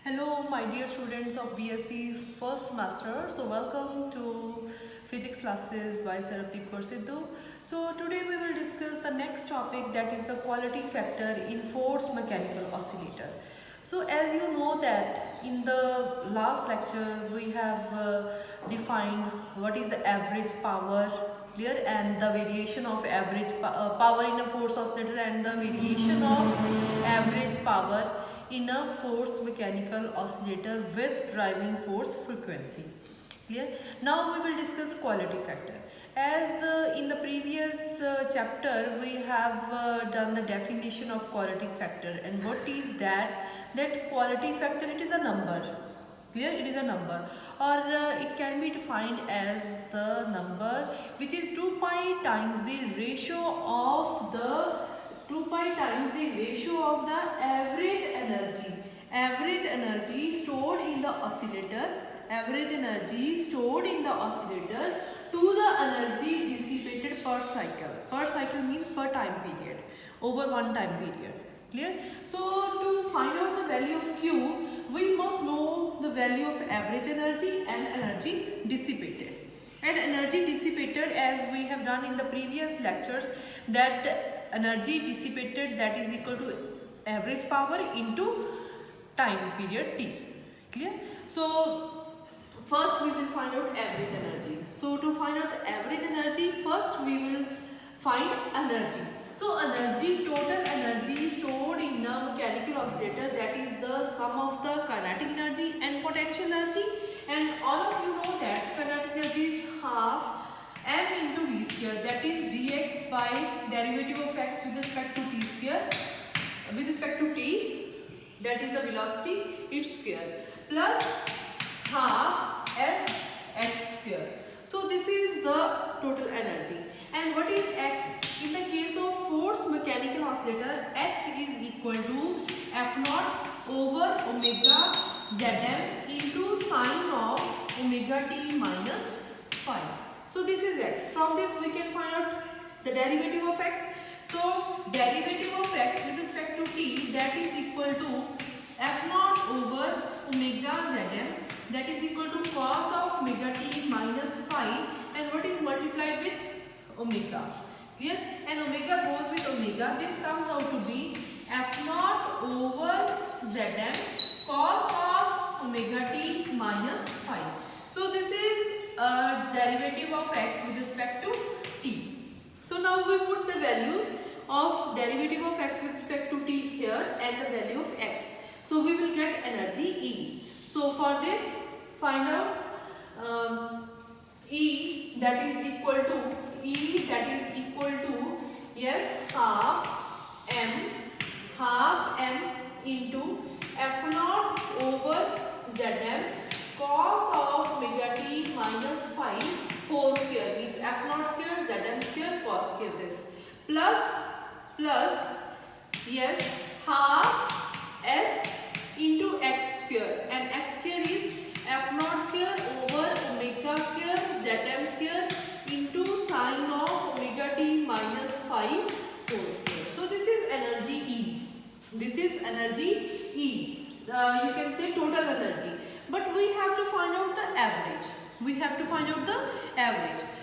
Hello, my dear students of BSc first semester. So, welcome to physics classes by Sarabdeep Kaur Sidhu. So, today we will discuss the next topic, that is the quality factor in force mechanical oscillator. So, as you know that in the last lecture we have defined what is the average power, clear, and the variation of average power in a force oscillator and the variation of average power in a force mechanical oscillator with driving force frequency. Clear? Now we will discuss quality factor. As in the previous chapter we have done the definition of quality factor, and what is that? That quality factor, it is a number. Clear? It is a number, or it can be defined as the number which is 2 pi times the ratio of the 2 pi times the ratio of the average energy stored in the oscillator, to the energy dissipated per cycle. Per cycle means per time period, over one time period. Clear? So to find out the value of Q, we must know the value of average energy and energy dissipated. And energy dissipated, as we have done in the previous lectures, that energy dissipated, that is equal to average power into time period T. Clear? So first we will find out average energy. So to find out the average energy, first we will find energy. So energy, total energy stored in a mechanical oscillator, that is the sum of the kinetic energy and potential energy. And all of you know that kinetic energy is half m into v square, that is dx by derivative of x with respect to t square, with respect to t, that is the velocity, its square, plus half s x square. So this is the total energy. And what is x? In the case of force mechanical oscillator, x is equal to f naught over omega zm into sine of omega t minus phi. So this is x. From this we can find out the derivative of x. So derivative of x with respect to t, that is equal to f naught over omega zm, that is equal to cos of omega t minus phi, and what is multiplied with omega. Here, and omega goes with omega. This comes out to be f naught over zm cos of omega t minus phi. So this is a derivative of x with respect to t. So now we put the values of derivative of x with respect to t here and the value of x. So we will get energy E. So for this, find out E, that is equal to yes, half m into f naught over zm cos of omega t minus phi whole square, with f naught square, zm square, cos square, this plus yes, half s into x square, and x square is f naught square over omega square zm square into sine of omega t minus phi whole square. So this is energy E. This is energy E. You can say total energy. But we have to find out the average.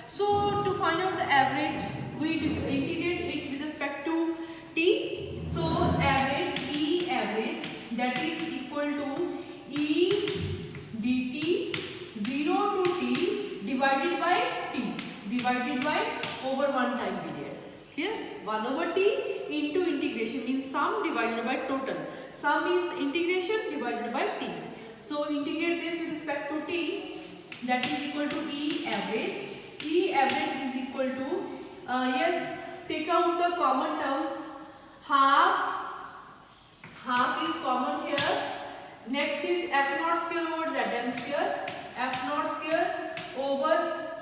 So to find out the average, we integrate it with respect to t. So average, E average, that is equal to E dt 0 to t divided by over one time period. Here 1 over t into integration means sum divided by total. Sum is integration divided by t. So integrate this with respect to t, that is equal to E average. E average is equal to yes, take out the common terms. Half is common here. Next is f naught square over zm square, f naught square over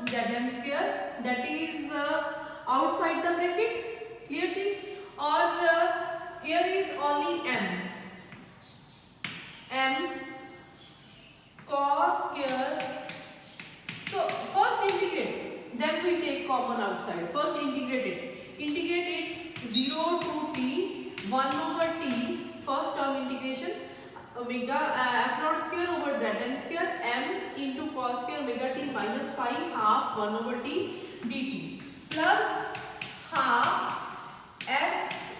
zm square, that is outside the bracket, clear thing, or here is only m cos square. So first integrate, then we take common outside. First integrate it 0 to t 1 over t, first term integration, omega f naught square over Zn square m into cos square omega t minus phi half 1 over t dt plus half s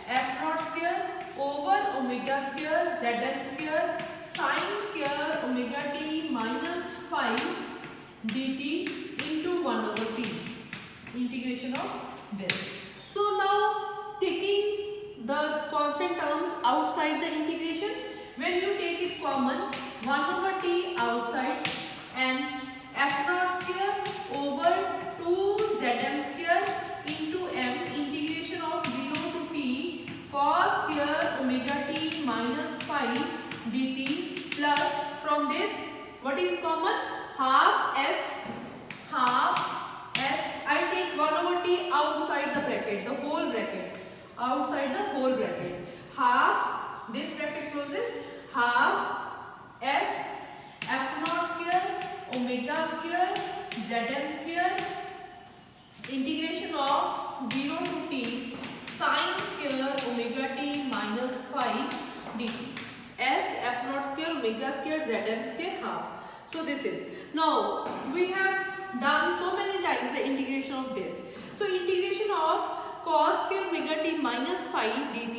f naught square over omega square Zn square sin square omega t minus phi dt into 1 over t integration of this. So now taking the constant terms outside the integration, when you take it common, 1 over t outside and f naught square over 2 Zm square into m integration of 0 to t cos square omega t minus phi dt plus from this what is common, half s I take 1 over t outside the bracket, the whole bracket, outside the whole bracket, half this bracket closes, half s f naught square omega square Zn square integration of 0 to t sin square omega t minus phi dt s f naught square omega square Zn square half. So this is, now we have done so many times the integration of this. So integration of cos square omega t minus phi dt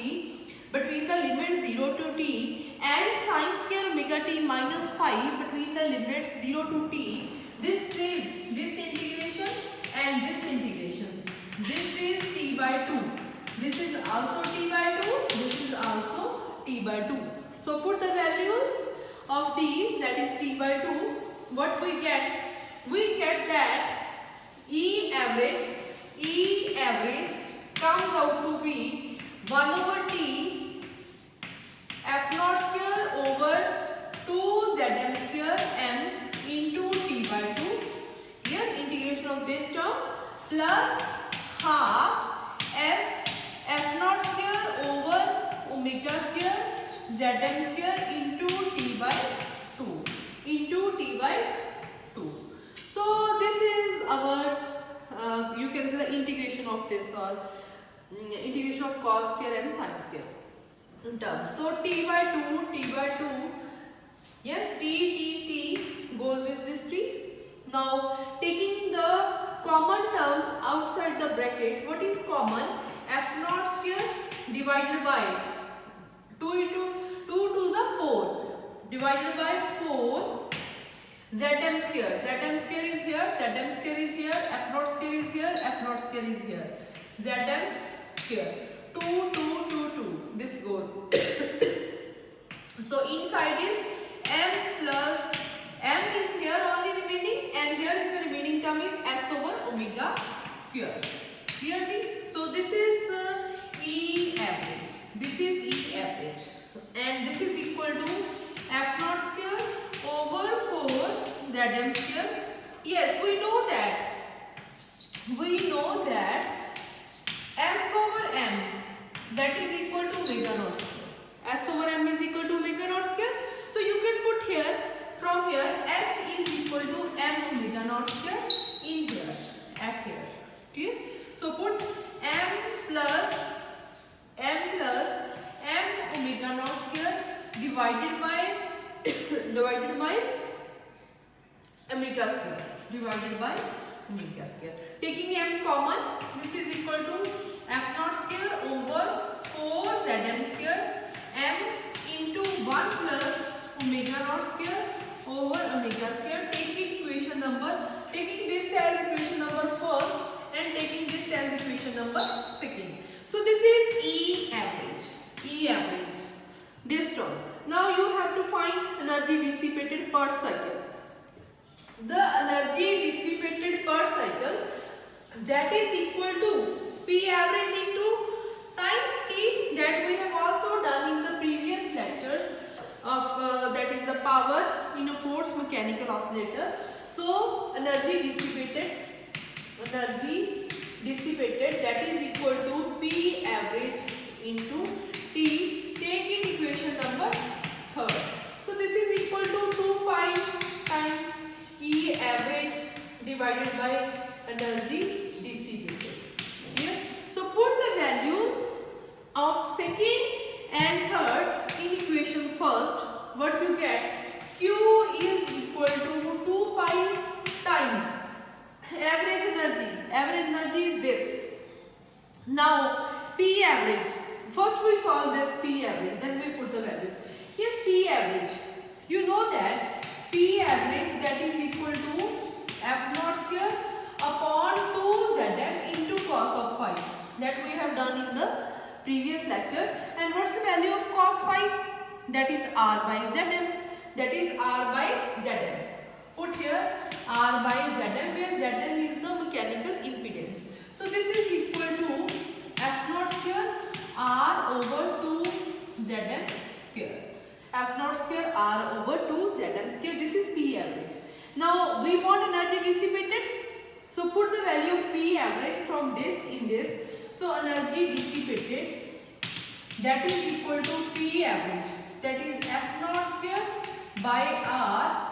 between the limits 0 to t and sin square omega t minus phi between the limits 0 to t. This is this integration and this integration. This is t by 2. This is also t by 2. This is also t by 2. So put the values of these, that is t by 2. What we get? We get that E average comes out to be 1 over t f naught square over 2 Zm square m into t by 2. Here integration of this term plus half s f naught square over omega square Zm square into t by 2 into t by 2. So this is our you can say the integration of this, or integration of cos square and sin square terms. So t by 2, yes, t goes with this t. Now taking the common terms outside the bracket, what is common? F naught square divided by 2 into 2 to the 4 divided by 4 Zm square. Zm square is here, Zm square is here, f naught square is here, f naught square is here. Zm square 2. This goes. So inside is m plus m is here only remaining, and here is the remaining term is s over omega square. Clear ji? So this is E average. This is E average, and this is equal to f naught square over 4 Zm square. Yes, we know that s over m, that is equal to omega naught square. S over m is equal to omega naught square. So you can put here, from here, s is equal to m omega naught square in here, at here. Clear? So put m plus m omega naught square divided by omega square, Taking m common, this is equal to f naught square over 4 Zm square m into 1 plus omega naught square over omega square. Taking equation number, taking this as equation number first and taking this as equation number second. So this is E average. This term. Now you have to find energy dissipated per cycle. The energy dissipated per cycle, that is equal to P average into time t, that we have also done in the previous lectures of that is the power in a force mechanical oscillator. So energy dissipated that is equal to P average into t. Take it equation number third. So this is equal to 2 pi times E average divided by energy dissipated. Here. So put the values of second and third in equation first. what you get, Q is equal to 2 pi times average energy. Average energy is this. Now P average. First we solve this P average, then we put the values. Here's P average. You know that P average, that is equal to F naught square upon 2 Zm into cos of phi. That we have done in the previous lecture. And what's the value of cos phi? That is R by Zm. That is R by Zm. Put here R by Zm, where Zm is the mechanical impedance. So this is equal to F naught square R over 2 Zm square. F naught square R over 2 Zm square. This is P average. Now we want energy dissipated. So put the value of P average from this in this. So energy dissipated, that is equal to P average. That is F naught square by R.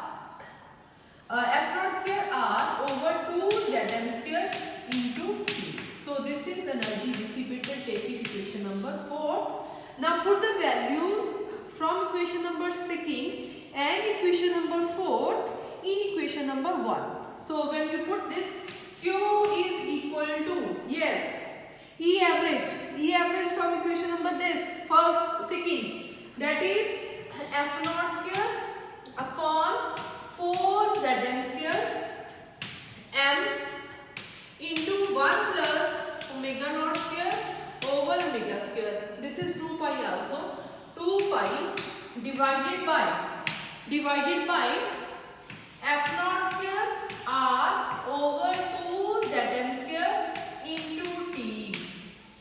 F naught square R over 2 Zm square into P. So this is energy dissipated, taking equation number 4. Now put the values from equation number 2 and equation number 4 in equation number 1. So when you put this, Q is equal to, yes, E average from equation number this, first, second, that is F naught square upon 4 Zm square M into 1 plus omega naught square over omega square. This is 2 pi also. 2 pi divided by F naught square R over 2 Zm square into T.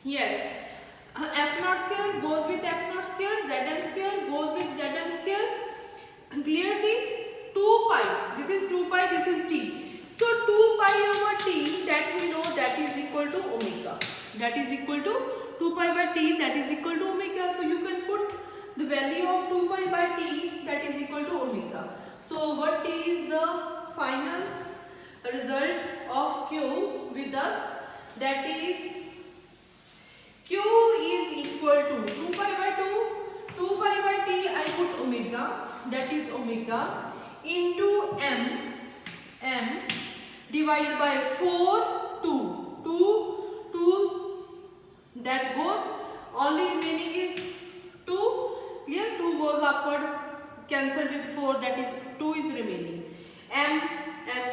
Yes, F naught square goes with F naught square, Zm square goes with Zm square. Clear G? 2 pi, this is 2 pi, this is T. So 2 pi over T, that we know, that is equal to omega. That is equal to 2 pi by T, that is equal to omega. So you can put the value of 2 pi by T, that is equal to omega. So what T is the final result of Q with us? That is Q is equal to 2 pi by 2 pi by T, I put omega, that is omega into M divided by 4, 2, that goes, only remaining is 2, here 2 goes upward, cancelled with 4, that is 2 is remaining. M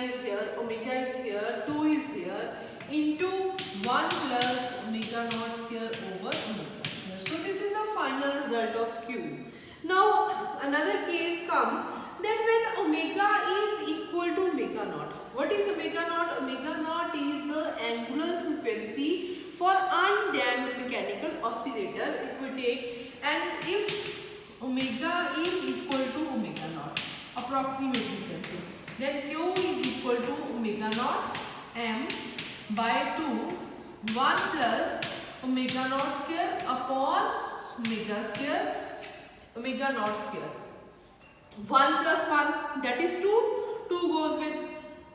is here, omega is here, 2 is here, into 1 plus omega naught square over omega square. So this is the final result of Q. Now another case comes that when omega is equal to omega naught. What is omega naught? Omega naught is the angular frequency for undamped mechanical oscillator, if we take, and if omega is equal to omega naught, approximate frequency, then Q is equal to omega naught M by 2, 1 plus omega naught square upon omega square, omega naught square. 1 plus 1, that is 2. 2 goes with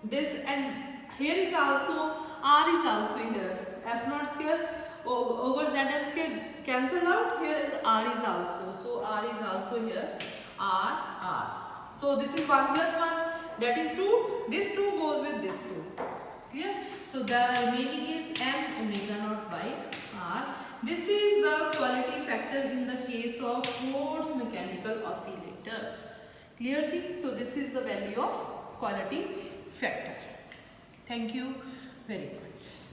this, and here is also, R is also here. F naught square over Zm square cancel out. Here is R is also. So R is also here. R. So this is 1 plus 1, that is 2. This 2 goes with this 2. Clear? So the remaining is M omega naught by R. This is the quality factor in the case of force mechanical oscillator. Clear G? So this is the value of quality factor. Thank you very much.